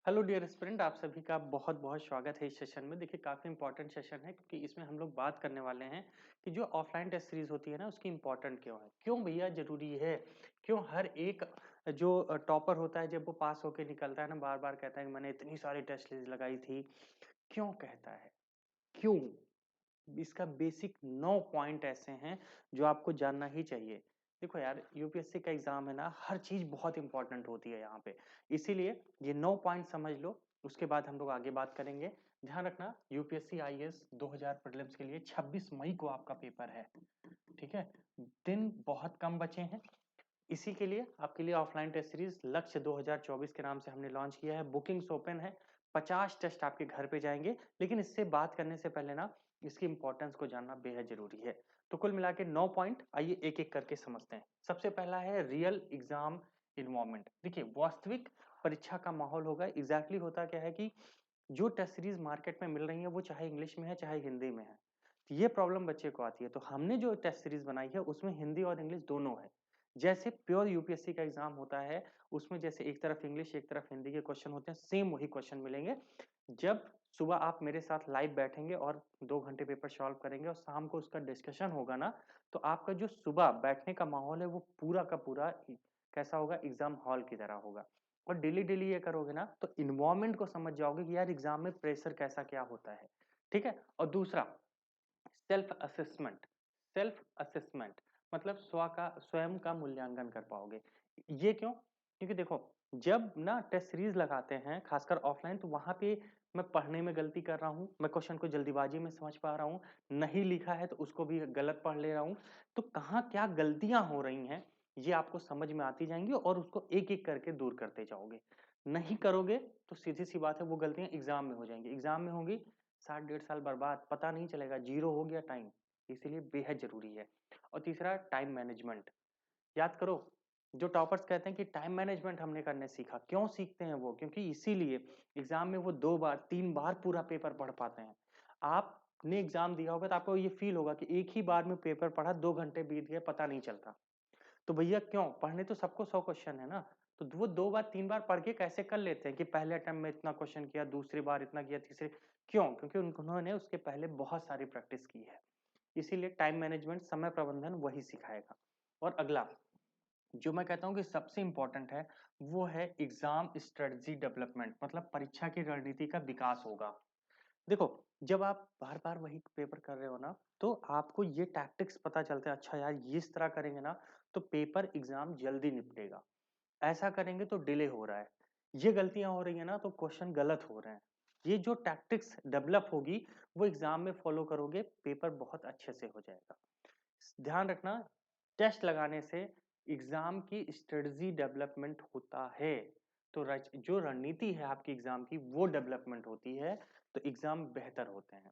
Hello dear student, आप सभी का बहुत बहुत स्वागत है इस सेशन में। देखिए काफ़ी इंपॉर्टेंट सेशन है क्योंकि इसमें हम लोग बात करने वाले हैं कि जो ऑफलाइन टेस्ट सीरीज होती है ना उसकी इम्पोर्टेंट क्यों है, क्यों भैया जरूरी है, क्यों हर एक जो टॉपर होता है जब वो पास होके निकलता है ना बार बार कहता है कि मैंने इतनी सारी टेस्ट सीरीज लगाई थी। क्यों कहता है, क्यों? इसका बेसिक 9 पॉइंट ऐसे हैं जो आपको जानना ही चाहिए। देखो यार, यूपीएससी का एग्जाम है ना, हर चीज बहुत इंपॉर्टेंट होती है यहाँ पे। इसीलिए ये 9 पॉइंट समझ लो, उसके बाद हम लोग आगे बात करेंगे। ध्यान रखना, यूपीएससी आईएएस 2000 प्रीलिम्स के लिए 26 मई को आपका पेपर है। ठीक है, दिन बहुत कम बचे हैं। इसी के लिए आपके लिए ऑफलाइन टेस्ट सीरीज लक्ष्य 2024 के नाम से हमने लॉन्च किया है। बुकिंग्स ओपन है, 50 टेस्ट आपके घर पे जाएंगे। लेकिन इससे बात करने से पहले ना इसकी इंपॉर्टेंस को जानना बेहद जरूरी है। तो कुल मिला के 9 पॉइंट, आइए एक एक करके समझते हैं। सबसे पहला है रियल एग्जाम इन्वायरमेंट। देखिए वास्तविक परीक्षा का माहौल होगा। एग्जैक्टली होता क्या है कि जो टेस्ट सीरीज मार्केट में मिल रही है वो चाहे इंग्लिश में है चाहे हिंदी में है, तो ये प्रॉब्लम बच्चे को आती है। तो हमने जो टेस्ट सीरीज बनाई है उसमें हिंदी और इंग्लिश दोनों है। जैसे प्योर यूपीएससी का एग्जाम होता है उसमें जैसे एक तरफ इंग्लिश एक तरफ हिंदी के क्वेश्चन होते हैं, सेम वही क्वेश्चन मिलेंगे। जब सुबह आप मेरे साथ लाइव बैठेंगे और 2 घंटे पेपर सॉल्व करेंगे और शाम को उसका डिस्कशन होगा ना, तो आपका जो सुबह बैठने का माहौल है वो पूरा का पूरा कैसा होगा, एग्जाम हॉल की तरह होगा। और डेली डेली ये करोगे ना तो इन्वायरमेंट को समझ जाओगे कि यार एग्जाम में प्रेशर कैसा क्या होता है। ठीक है, और दूसरा सेल्फ असेसमेंट। सेल्फ असेसमेंट मतलब स्वयं का मूल्यांकन कर पाओगे। ये क्यों? क्योंकि देखो, जब ना टेस्ट सीरीज लगाते हैं खासकर ऑफलाइन, तो वहां पे मैं पढ़ने में गलती कर रहा हूँ, मैं क्वेश्चन को जल्दीबाजी में समझ पा रहा हूँ, नहीं लिखा है तो उसको भी गलत पढ़ ले रहा हूँ। तो कहाँ क्या गलतियां हो रही हैं ये आपको समझ में आती जाएंगी और उसको एक एक करके दूर करते जाओगे। नहीं करोगे तो सीधी सी बात है वो गलतियां एग्जाम में हो जाएंगी। एग्जाम में होंगी, 60 1.5 साल बर्बाद, पता नहीं चलेगा, जीरो हो गया टाइम। इसीलिए बेहद जरूरी है। और तीसरा टाइम मैनेजमेंट। याद करो, जो टॉपर्स कहते हैं कि टाइम मैनेजमेंट हमने करने सीखा, क्यों सीखते हैं वो? क्योंकि इसीलिए एग्जाम में वो 2 बार 3 बार पूरा पेपर पढ़ पाते हैं। आपने एग्जाम दिया होगा तो आपको ये फील होगा कि एक ही बार में पेपर पढ़ा, 2 घंटे बीत गए पता नहीं चलता। तो भैया क्यों? पढ़ने तो सबको 100 क्वेश्चन है ना। तो वो 2 बार 3 बार पढ़ के कैसे कर लेते हैं कि पहले अटेम्प्ट में इतना क्वेश्चन किया, दूसरी बार इतना किया, तीसरे। क्यों? क्योंकि उन्होंने उसके पहले बहुत सारी प्रैक्टिस की है। इसीलिए टाइम मैनेजमेंट, समय प्रबंधन वही सिखाएगा। और अगला जो मैं कहता हूँ कि सबसे इंपॉर्टेंट है वो है एग्जाम स्ट्रेटजी डेवलपमेंट, मतलब परीक्षा की रणनीति का विकास होगा। देखो, जब आप बार बार वही पेपर कर रहे हो ना तो आपको ये टैक्टिक्स पता चलते हैं, अच्छा यार ये इस तरह करेंगे ना तो पेपर एग्जाम जल्दी निपटेगा, ऐसा करेंगे तो डिले हो रहा है, ये गलतियां हो रही है ना तो क्वेश्चन गलत हो रहे हैं। ये जो टैक्टिक्स डेवलप होगी वो एग्जाम में फॉलो करोगे, पेपर बहुत अच्छे से हो जाएगा। ध्यान रखना, टेस्ट लगाने से एग्जाम की स्ट्रेटजी डेवलपमेंट होता है। तो जो रणनीति है आपकी एग्जाम की वो डेवलपमेंट होती है, तो एग्जाम बेहतर होते हैं।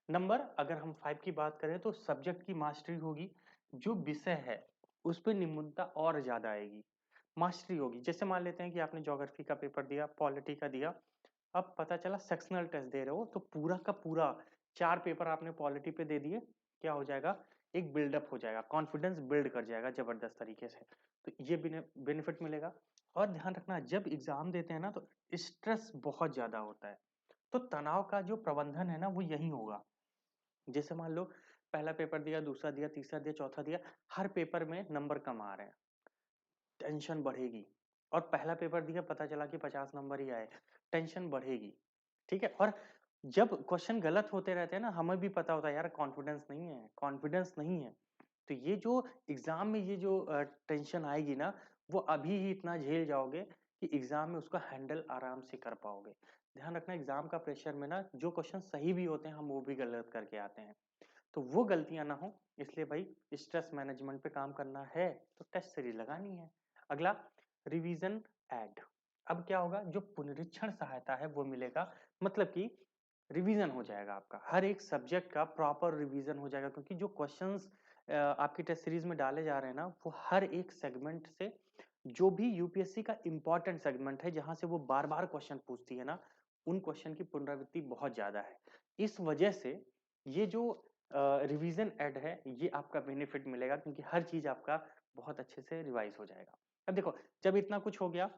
नंबर अगर हम 5 की बात करें तो सब्जेक्ट की मास्टरी होगी। जो विषय है उस पर निपुणता और ज्यादा आएगी, मास्टरी होगी। जैसे मान लेते हैं कि आपने ज्योग्राफी का पेपर दिया, पॉलिटी का दिया, अब पता चला सेक्शनल टेस्ट दे रहे हो तो पूरा का पूरा 4 पेपर आपने पॉलिटी पे दे दिए, क्या हो जाएगा, एक बिल्डअप हो जाएगा, कॉन्फिडेंस बिल्ड कर जाएगा जबरदस्त तरीके से। तो ये बेनिफिट मिलेगा। और ध्यान रखना, जब एग्जाम देते हैं ना तो स्ट्रेस बहुत ज्यादा होता है, तो तनाव का जो प्रबंधन है ना वो यही होगा। जैसे मान लो पहला पेपर दिया, दूसरा दिया, तीसरा दिया, चौथा दिया, हर पेपर में नंबर कम आ रहे हैं, टेंशन बढ़ेगी। और पहला पेपर दिया, पता चला कि 50 नंबर ही आए, टेंशन बढ़ेगी। ठीक है, और जब क्वेश्चन गलत होते रहते हैं ना, हमें भी पता होता है यार कॉन्फिडेंस नहीं है, कॉन्फिडेंस नहीं है। तो ये जो एग्जाम में ये जो टेंशन आएगी ना, वो अभी ही इतना झेल जाओगे कि एग्जाम में उसको हैंडल आराम से कर पाओगे। ध्यान रखना, एग्जाम का प्रेशर में ना जो क्वेश्चन सही भी होते हैं हम वो भी गलत करके आते हैं, तो वो गलतियां ना हो। इसलिए भाई स्ट्रेस मैनेजमेंट पे काम करना है तो टेस्ट सीरीज लगानी है। अगला रिवीजन ऐड। अब क्या होगा, जो पुनरीक्षण सहायता है वो मिलेगा, मतलब कि रिवीजन हो जाएगा, आपका हर एक सब्जेक्ट का प्रॉपर रिवीजन हो जाएगा। क्योंकि जो क्वेश्चंस आपकी टेस्ट सीरीज में डाले जा रहे हैं ना वो हर एक सेगमेंट से, जो भी यूपीएससी का इंपॉर्टेंट सेगमेंट है जहां से वो बार बार क्वेश्चन पूछती है ना, उन क्वेश्चन की पुनरावृत्ति बहुत ज्यादा है। इस वजह से ये जो रिवीजन ऐड है ये आपका बेनिफिट मिलेगा, क्योंकि हर चीज आपका बहुत अच्छे से रिवाइज हो जाएगा। अब देखो, जब इतना कुछ हो गया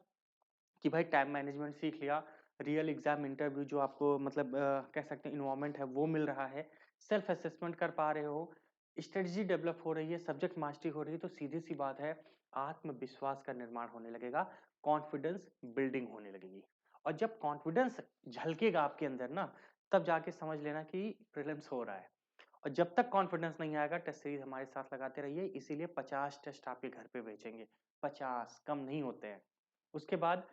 कि भाई टाइम मैनेजमेंट सीख लिया, रियल एग्जाम इंटरव्यू जो आपको मतलब कह सकते हैं इन्वायरमेंट है वो मिल रहा है, सेल्फ असेसमेंट कर पा रहे हो, स्ट्रेटजी डेवलप हो रही है, सब्जेक्ट मास्टरी हो रही है, तो सीधी सी बात है आत्मविश्वास का निर्माण होने लगेगा, कॉन्फिडेंस बिल्डिंग होने लगेगी। और जब कॉन्फिडेंस झलकेगा आपके अंदर ना, तब जाके समझ लेना कि प्रीलिम्स हो रहा है। और जब तक कॉन्फिडेंस नहीं आएगा टेस्ट सीरीज हमारे साथ लगाते रहिए, इसीलिए 50 टेस्ट आपके घर पे भेजेंगे, 50 कम नहीं होते हैं। उसके बाद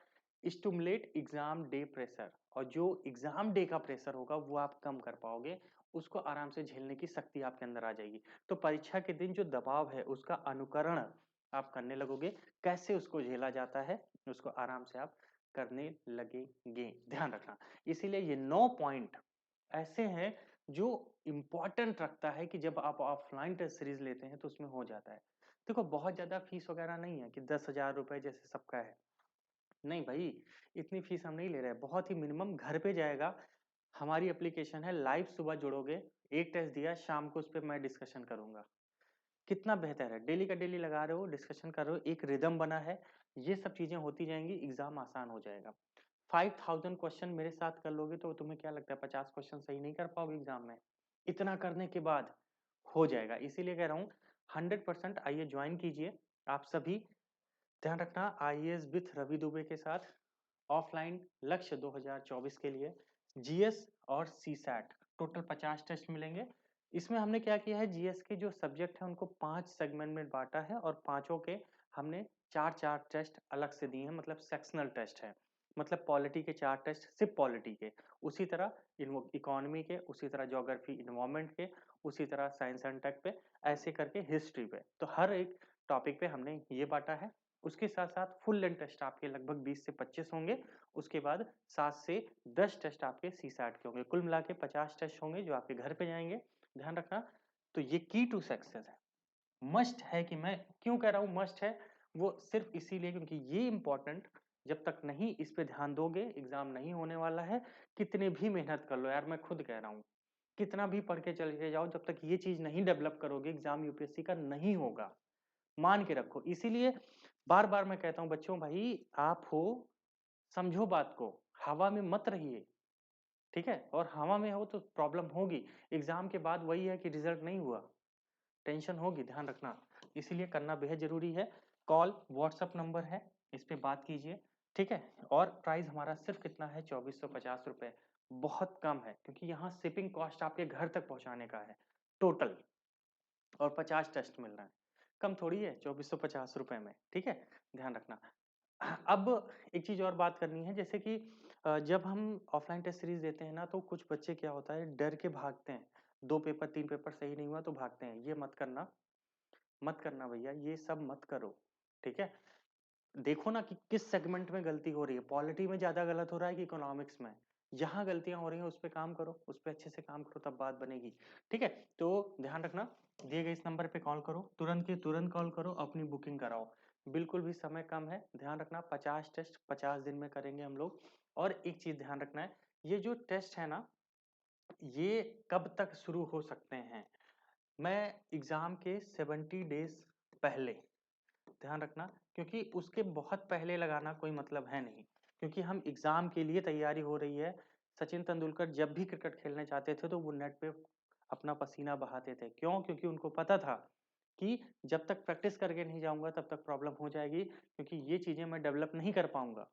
स्टूमुलेट एग्जाम डे प्रेशर, और जो एग्जाम डे का प्रेशर होगा वो आप कम कर पाओगे, उसको आराम से झेलने की शक्ति आपके अंदर आ जाएगी। तो परीक्षा के दिन जो दबाव है उसका अनुकरण आप करने लगोगे, कैसे उसको झेला जाता है उसको आराम से आप करने लगेंगे, ध्यान रखना। इसीलिए ये 9 पॉइंट ऐसे हैं जो इम्पोर्टेंट रखता है कि जब आप ऑफलाइन टेस्ट सीरीज लेते हैं तो उसमें हो जाता है। देखो बहुत ज्यादा फीस वगैरह नहीं है कि 10,000 रुपए जैसे सबका है, नहीं भाई, इतनी फीस हम नहीं ले रहे, बहुत ही मिनिमम घर पे जाएगा। हमारी एप्लीकेशन है, लाइव सुबह जुड़ोगे, एक टेस्ट दिया शाम को उस पर मैं डिस्कशन करूंगा, कितना बेहतर है। डेली का डेली लगा रहे हो, डिस्कशन कर रहे हो, एक रिदम बना है, ये सब चीजें होती जाएंगी, एग्जाम आसान हो जाएगा। 5000 क्वेश्चन मेरे साथ कर लोगे तो तुम्हें क्या लगता है 50 क्वेश्चन सही नहीं कर पाओगे एग्जाम में? इतना करने के बाद हो जाएगा, इसीलिए कह रहा हूँ 100% आइए ज्वाइन कीजिए आप सभी। ध्यान रखना, आईएएस विथ रवि दुबे के साथ ऑफलाइन लक्ष्य 2024 के लिए जीएस और सीसैट टोटल 50 टेस्ट मिलेंगे। इसमें हमने क्या किया है, जीएस के जो सब्जेक्ट है उनको 5 सेगमेंट में बांटा है और पांचों के हमने चार चार टेस्ट अलग से दिए हैं, मतलब सेक्शनल टेस्ट है। मतलब पॉलिटी के 4 टेस्ट सिर्फ पॉलिटी के, उसी तरह इकोनॉमी के, उसी तरह ज्योग्राफी इन्वायरमेंट के, उसी तरह साइंस एंड टेक पे, ऐसे करके हिस्ट्री पे। तो हर एक टॉपिक पे हमने ये बांटा है। उसके साथ साथ फुल लेंथ टेस्ट आपके लगभग 20 से 25 होंगे। उसके बाद 7 से 10 टेस्ट आपके सीसैट के होंगे, कुल मिला के 50 टेस्ट होंगे जो आपके घर पे जाएंगे, ध्यान रखना। तो ये की टू सक्सेस है, मस्ट है। कि मैं क्यों कह रहा हूँ मस्ट है, वो सिर्फ इसीलिए क्योंकि ये इंपॉर्टेंट, जब तक नहीं इस पे ध्यान दोगे एग्जाम नहीं होने वाला है। कितने भी मेहनत कर लो यार, मैं खुद कह रहा हूँ, कितना भी पढ़ के चले जाओ, जब तक ये चीज नहीं डेवलप करोगे एग्जाम यूपीएससी का नहीं होगा, मान के रखो। इसीलिए बार बार मैं कहता हूँ बच्चों, भाई आप हो, समझो बात को, हवा में मत रहिए, ठीक है? और हवा में हो तो प्रॉब्लम होगी, एग्जाम के बाद वही है कि रिजल्ट नहीं हुआ, टेंशन होगी, ध्यान रखना। इसीलिए करना बेहद जरूरी है। कॉल व्हाट्सअप नंबर है, इस पे बात कीजिए, ठीक है? और प्राइस हमारा सिर्फ कितना है, 2450 रुपए, बहुत कम है क्योंकि यहाँ शिपिंग कॉस्ट आपके घर तक पहुंचाने का है टोटल, और 50 टेस्ट मिल रहा है, कम थोड़ी है 2450 रुपए में, ठीक है? ध्यान रखना। अब एक चीज और बात करनी है, जैसे कि जब हम ऑफलाइन टेस्ट सीरीज देते हैं ना, तो कुछ बच्चे क्या होता है डर के भागते हैं, 2 पेपर 3 पेपर सही नहीं हुआ तो भागते हैं, ये मत करना, मत करना भैया, ये सब मत करो, ठीक है? देखो ना कि किस सेगमेंट में गलती हो रही है, पॉलिटी में ज्यादा गलत हो रहा है कि इकोनॉमिक्स में, जहां गलतियां हो रही हैं उस पर काम करो, उस पर अच्छे से काम करो, तब बात बनेगी, ठीक है? तो ध्यान रखना, दिए गए इस नंबर पे कॉल करो, तुरंत के तुरंत कॉल करो, अपनी बुकिंग कराओ। बिल्कुल भी समय कम है, ध्यान रखना, 50 टेस्ट 50 दिन में करेंगे हम लोग। और एक चीज ध्यान रखना है, ये जो टेस्ट है ना, ये कब तक शुरू हो सकते हैं? मैं एग्जाम के 70 डेज पहले, ध्यान रखना, क्योंकि उसके बहुत पहले लगाना कोई मतलब है नहीं, क्योंकि हम एग्जाम के लिए तैयारी हो रही है। सचिन तेंदुलकर जब भी क्रिकेट खेलने जाते थे तो वो नेट पे अपना पसीना बहाते थे, क्यों? क्योंकि उनको पता था कि जब तक प्रैक्टिस करके नहीं जाऊंगा तब तक प्रॉब्लम हो जाएगी, क्योंकि ये चीजें मैं डेवलप नहीं कर पाऊंगा,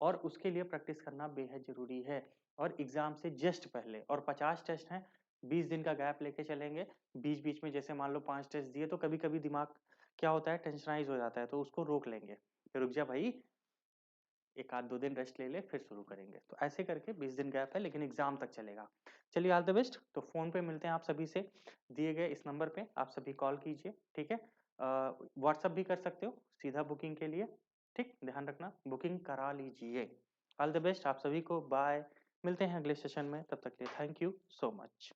और उसके लिए प्रैक्टिस करना बेहद जरूरी है। और एग्जाम से जस्ट पहले, और 50 टेस्ट हैं, 20 दिन का गैप लेके चलेंगे। बीच बीच में जैसे मान लो 5 टेस्ट दिए तो कभी कभी दिमाग क्या होता है, टेंशनाइज हो जाता है, तो उसको रोक लेंगे, फिर रुक जा भाई, एक आध 2 दिन रेस्ट ले ले, फिर शुरू करेंगे। तो ऐसे करके 20 दिन गैप है, लेकिन एग्जाम तक चलेगा। चलिए, ऑल द बेस्ट। तो फोन पे मिलते हैं आप सभी से, दिए गए इस नंबर पे आप सभी कॉल कीजिए, ठीक है? व्हाट्सअप भी कर सकते हो सीधा बुकिंग के लिए, ठीक, ध्यान रखना, बुकिंग करा लीजिए। ऑल द बेस्ट आप सभी को, बाय। मिलते हैं अगले सेशन में, तब तक के लिए थैंक यू सो मच।